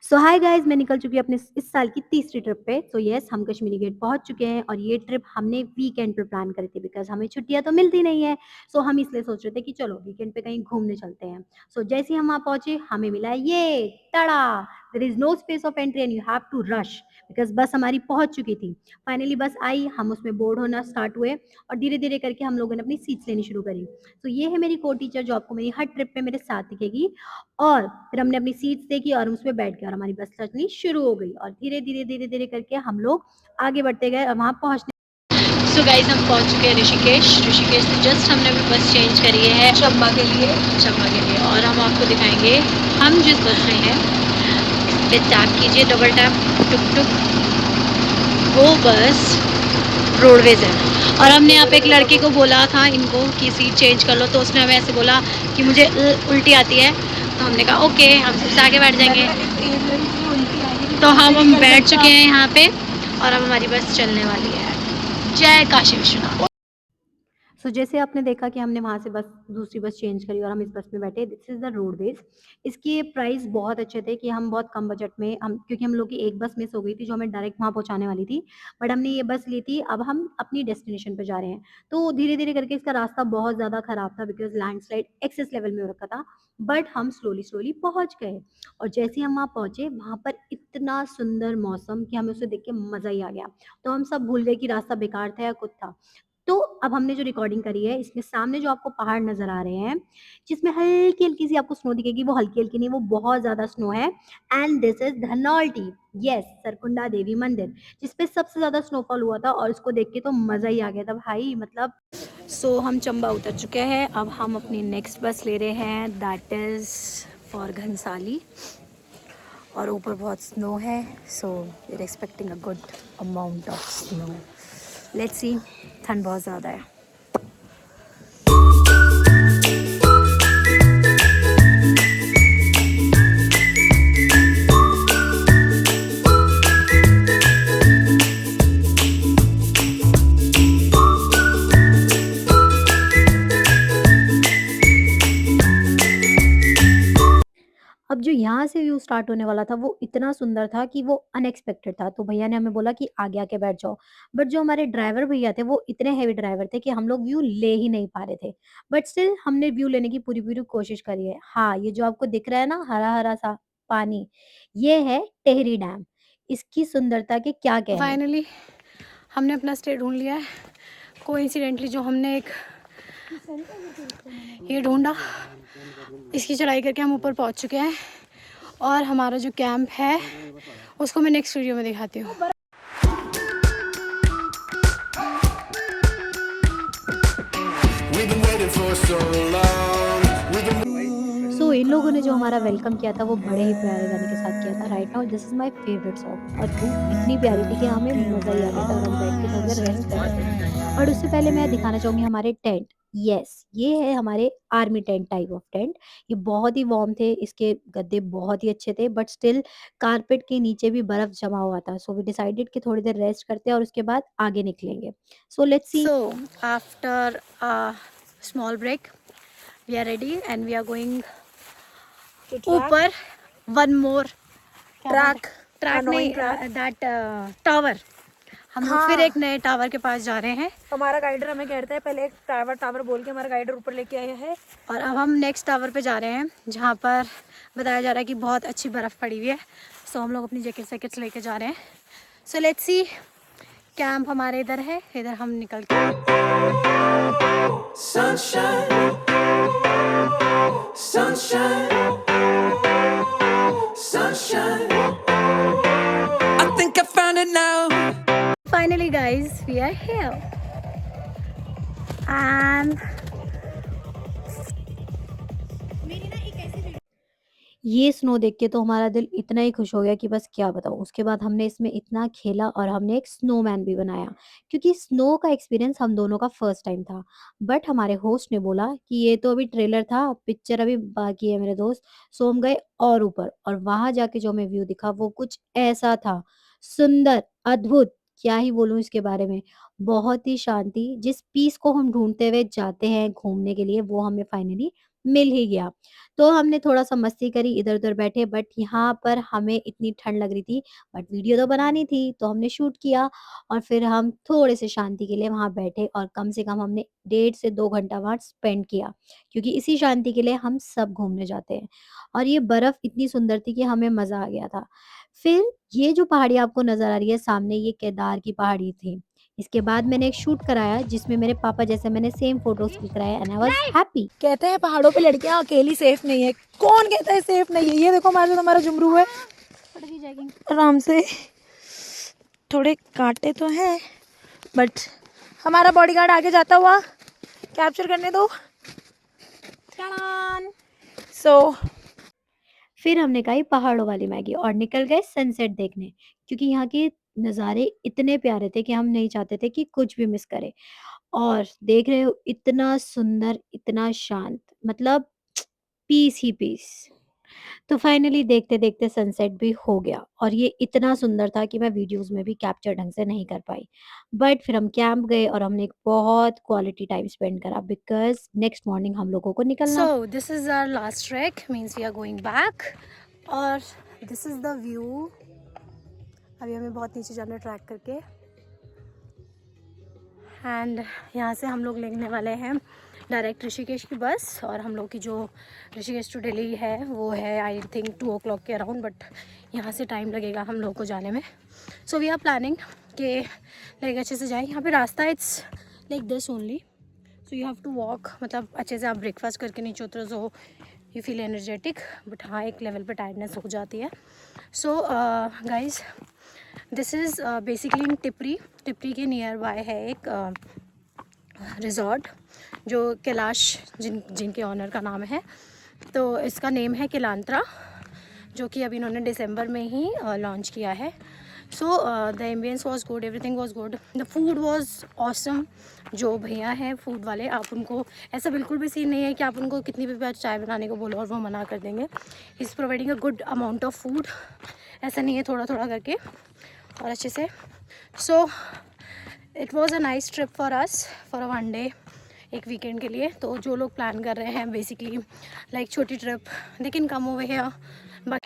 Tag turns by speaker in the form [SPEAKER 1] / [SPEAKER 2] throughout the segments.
[SPEAKER 1] सो hi guys, मैं निकल चुकी हूँ अपने इस साल की तीसरी ट्रिप पे। सो यस, हम कश्मीरी गेट पहुंच चुके हैं और ये ट्रिप हमने वीकेंड पे प्लान करी थी बिकॉज हमें छुट्टियां तो मिलती नहीं है। सो हम इसलिए सोच रहे थे कि चलो वीकेंड पे कहीं घूमने चलते हैं। सो जैसे ही हम वहाँ पहुंचे हमें मिला ये तड़ा, there is no space of entry and you have to rush because bus हमारी पहुंच चुकी थी। फाइनली बस आई, हम उसमें बोर्ड होना स्टार्ट हुए और धीरे धीरे करके हम लोगों ने अपनी सीट्स लेनी शुरू करी। तो ये है मेरी को टीचर जो आपको मेरी हर ट्रिप पे मेरे साथ दिखेगी। और फिर हमने अपनी सीट्स देखी और उसमें बैठ गए और हमारी बस चलनी शुरू हो गई और धीरे धीरे धीरे धीरे करके हम लोग आगे बढ़ते गए और वहाँ पहुँचने।
[SPEAKER 2] सो गाइज हम पहुंच चुके हैं ऋषिकेश से जस्ट हमने अभी बस चेंज करी है चंबा के लिए और हम आपको दिखाएंगे हम जिस बस में हैं। इस पे टैप कीजिए, डबल टैप, टुक टुक, वो बस रोडवेज है। और हमने यहाँ पे एक लड़के को बोला था इनको कि सीट चेंज कर लो, तो उसने हमें ऐसे बोला कि मुझे उल्टी आती है। तो हमने कहा ओके, हम सबसे आगे बैठ जाएंगे। तो हम बैठ चुके हैं यहाँ पे और अब हमारी बस चलने वाली है। जय काशी विश्वनाथ।
[SPEAKER 1] सो जैसे आपने देखा कि हमने वहाँ से बस दूसरी बस चेंज करी और हम इस बस में बैठे। This is the roadways. इसके प्राइस बहुत अच्छे थे कि हम बहुत कम बजट में हम, क्योंकि हम लोग की एक बस मिस हो गई थी जो हमें डायरेक्ट वहाँ पहुँचाने वाली थी, बट हमने ये बस ली थी। अब हम अपनी डेस्टिनेशन पे जा रहे हैं। तो धीरे धीरे करके इसका रास्ता बहुत ज़्यादा ख़राब था बिकॉज लैंडस्लाइड एक्सेस लेवल में हो रखा था, बट हम स्लोली स्लोली पहुँच गए। और जैसे ही हम वहाँ पहुँचे वहाँ पर इतना सुंदर मौसम कि हमें उसे देख के मज़ा ही आ गया। तो हम सब भूल गए कि रास्ता बेकार था या कुछ था। तो अब हमने जो रिकॉर्डिंग करी है इसमें सामने जो आपको पहाड़ नज़र आ रहे हैं, जिसमें हल्की-हल्की सी आपको स्नो दिखेगी, वो हल्की-हल्की नहीं, वो बहुत ज़्यादा स्नो है। And this is Dhanaulti, yes, Surkanda Devi Mandir, जिस पे सबसे ज़्यादा स्नोफॉल हुआ था और इसको देख के तो मज़ा ही आ गया था भाई, मतलब। सो हम चंबा उतर चुके हैं। अब हम अपनी नेक्स्ट बस ले रहे हैं, दैट इज़ फॉर घनसाली। और ऊपर बहुत स्नो है, so we are expecting a good amount of snow. Let's see, ठंड बहुत ज़्यादा है। अब जो यहाँ से व्यू स्टार्ट होने वाला था वो इतना सुंदर था कि वो अनएक्सपेक्टेड था। तो भैया ने हमें बोला कि आगे आके बैठ जाओ। बट जो हमारे ड्राइवर भैया थे वो इतने हेवी ड्राइवर थे कि हम लोग व्यू ले ही नहीं पा रहे थे। बट स्टिल हमने व्यू लेने की पूरी-पूरी कोशिश करी है। हाँ, ये जो आपको दिख रहा है ना हरा-हरा सा पानी, ये है टिहरी डैम। इसकी सुंदरता के क्या कहने।
[SPEAKER 2] फाइनली हमने अपना स्टे ढूंढ लिया है। कोइंसिडेंटली जो हमने एक ये ढूंढा, इसकी चढ़ाई करके हम ऊपर पहुंच चुके हैं और हमारा जो कैंप है उसको मैं नेक्स्ट वीडियो में दिखाती हूँ।
[SPEAKER 1] सो इन लोगों ने जो हमारा वेलकम किया था वो बड़े ही प्यारे गाने के साथ किया था। Right now this is my favourite song और धूप इतनी प्यारी थी कि हमें मज़ा ही आ गया था और हम बैठ के थोड़ी देर रेस्ट कर रहे थे। बट उससे पहले मैं दिखाना चाहूँगी हमारे टेंट। यस, ये है हमारे army tent type of tent. ये बहुत ही वार्म थे, इसके गद्दे बहुत ही अच्छे थे, बट स्टिल कारपेट के नीचे भी बर्फ़ जमा हुआ था। सो वी डिसाइडेड कि थोड़ी देर रेस्ट करते हैं और उसके बाद आगे निकलेंगे। So let's see.
[SPEAKER 2] So after a small break, we are ready and we are going ऊपर one more
[SPEAKER 3] ट्रैक
[SPEAKER 2] ट्रैक नहीं, दैट टावर। हम लोग फिर एक नए टावर के पास जा रहे हैं
[SPEAKER 3] हमारा गाइडर हमें कहता है पहले एक टावर बोल के हमारा गाइडर ऊपर लेके आया है।
[SPEAKER 2] और अब हम नेक्स्ट टावर पे जा रहे हैं जहाँ पर बताया जा रहा है कि बहुत अच्छी बर्फ़ पड़ी हुई है। सो हम लोग अपनी जैकेट्स लेके जा रहे हैं। सो लेट्स सी, कैंप हमारे इधर है, इधर हम निकल के
[SPEAKER 4] Sunshine, sunshine, sunshine. I think I found it now.
[SPEAKER 2] Finally guys, we are here and
[SPEAKER 1] ये स्नो देख के तो हमारा दिल इतना ही खुश हो गया कि बस क्या बताऊँ। उसके बाद हमने इसमें इतना खेला और हमने एक स्नोमैन भी बनाया, क्योंकि स्नो का एक्सपीरियंस हम दोनों का फर्स्ट टाइम था। बट हमारे होस्ट ने बोला कि ये तो अभी ट्रेलर था, पिक्चर अभी बाकी है मेरे दोस्त। सो हम गए और ऊपर और वहाँ जाके जो हमें व्यू दिखा वो कुछ ऐसा था, सुंदर, अद्भुत, क्या ही बोलूँ इसके बारे में। बहुत ही शांति, जिस पीस को हम ढूँढते हुए जाते हैं घूमने के लिए वो हमें फाइनली मिल ही गया। तो हमने थोड़ा-सा मस्ती करी, इधर-उधर बैठे, बट यहाँ पर हमें इतनी ठंड लग रही थी, बट वीडियो तो बनानी थी, तो हमने शूट किया और फिर हम थोड़े से शांति के लिए वहाँ बैठे और कम से कम हमने 1.5 से 2 घंटा वहाँ स्पेंड किया, क्योंकि इसी शांति के लिए हम सब घूमने जाते हैं। और ये बर्फ़ इतनी सुंदर थी कि हमें मज़ा आ गया था। फिर ये जो पहाड़ी आपको नज़र आ रही है सामने, ये केदार की पहाड़ी थी। इसके बाद मैंने एक शूट कराया जिसमें मेरे पापा जैसे मैंने सेम फोटोज़ क्लिक कराए एंड आई वाज़ हैप्पी।
[SPEAKER 3] कहते हैं पहाड़ों पे लड़कियां अकेली सेफ नहीं है। कौन कहता है सेफ नहीं है? ये देखो हमारे साथ हमारा जुमरू है। आराम से, थोड़े कांटे तो हैं बट हमारा बॉडीगार्ड आगे जाता हुआ कैप्चर करने दो। सो
[SPEAKER 1] फिर हमने कहा ये पहाड़ों वाली मैगी और निकल गए सनसेट देखने, क्योंकि यहाँ के नज़ारे इतने प्यारे थे कि हम नहीं चाहते थे कि कुछ भी मिस करें। और देख रहे हो इतना सुंदर, इतना शांत, मतलब पीस ही पीस। तो फाइनली देखते-देखते सनसेट भी हो गया और ये इतना सुंदर था कि मैं वीडियोज़ में भी कैप्चर ढंग से नहीं कर पाई। बट फिर हम कैंप गए और हमने एक बहुत क्वालिटी टाइम स्पेंड करा बिकॉज़ नेक्स्ट मॉर्निंग हम लोगों को निकलना।
[SPEAKER 3] This is our last track, means we are going back. और दिस इज द व्यू। अभी हमें बहुत नीचे जाना है ट्रैक करके, एंड यहाँ से हम लोग लेने वाले हैं डायरेक्ट ऋषिकेश की बस। और हम लोग की जो ऋषिकेश टू दिल्ली है वो है आई थिंक 2 o'clock के अराउंड, बट यहाँ से टाइम लगेगा हम लोग को जाने में। सो वी आर प्लानिंग कि लाइक अच्छे से जाए। यहाँ पे रास्ता it's like this only, so you have to walk, मतलब अच्छे से आप ब्रेकफास्ट करके नीचे उतरो so you feel energetic. But हाँ, एक लेवल पे टायर्डनेस हो जाती है। So guys, this is basically in Tipri. Tipri के नियर बाय है एक रिजॉर्ट जो कैलाश जिनके ऑनर का नाम है। तो इसका नेम है किलांत्रा, जो कि अभी इन्होंने दिसंबर में ही लॉन्च किया है। So the ambience was good, everything was good, the food was awesome. जो भैया हैं फूड वाले, आप उनको ऐसा बिल्कुल भी सीन नहीं है कि आप उनको कितनी भी बार चाय बनाने को बोलो और वो मना कर देंगे। Is providing a good amount of food, ऐसा नहीं है थोड़ा थोड़ा करके और अच्छे से। So it was a nice trip for us for a 1 day, एक वीकेंड के लिए। तो जो लोग प्लान कर रहे हैं बेसिकली लाइक छोटी trip, they can come over here. But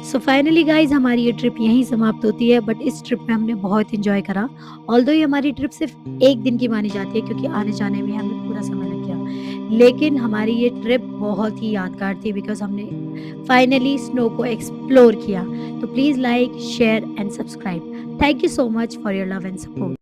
[SPEAKER 1] so finally guys हमारी ये ट्रिप यहीं समाप्त होती है, बट इस ट्रिप में हमने बहुत इंजॉय करा। ऑल्दो ये हमारी ट्रिप सिर्फ एक दिन की मानी जाती है क्योंकि आने जाने में हमें पूरा समय लग गया, लेकिन हमारी ये ट्रिप बहुत ही यादगार थी बिकॉज हमने फाइनली स्नो को एक्सप्लोर किया। तो please like share and subscribe. Thank you so much for your love and support.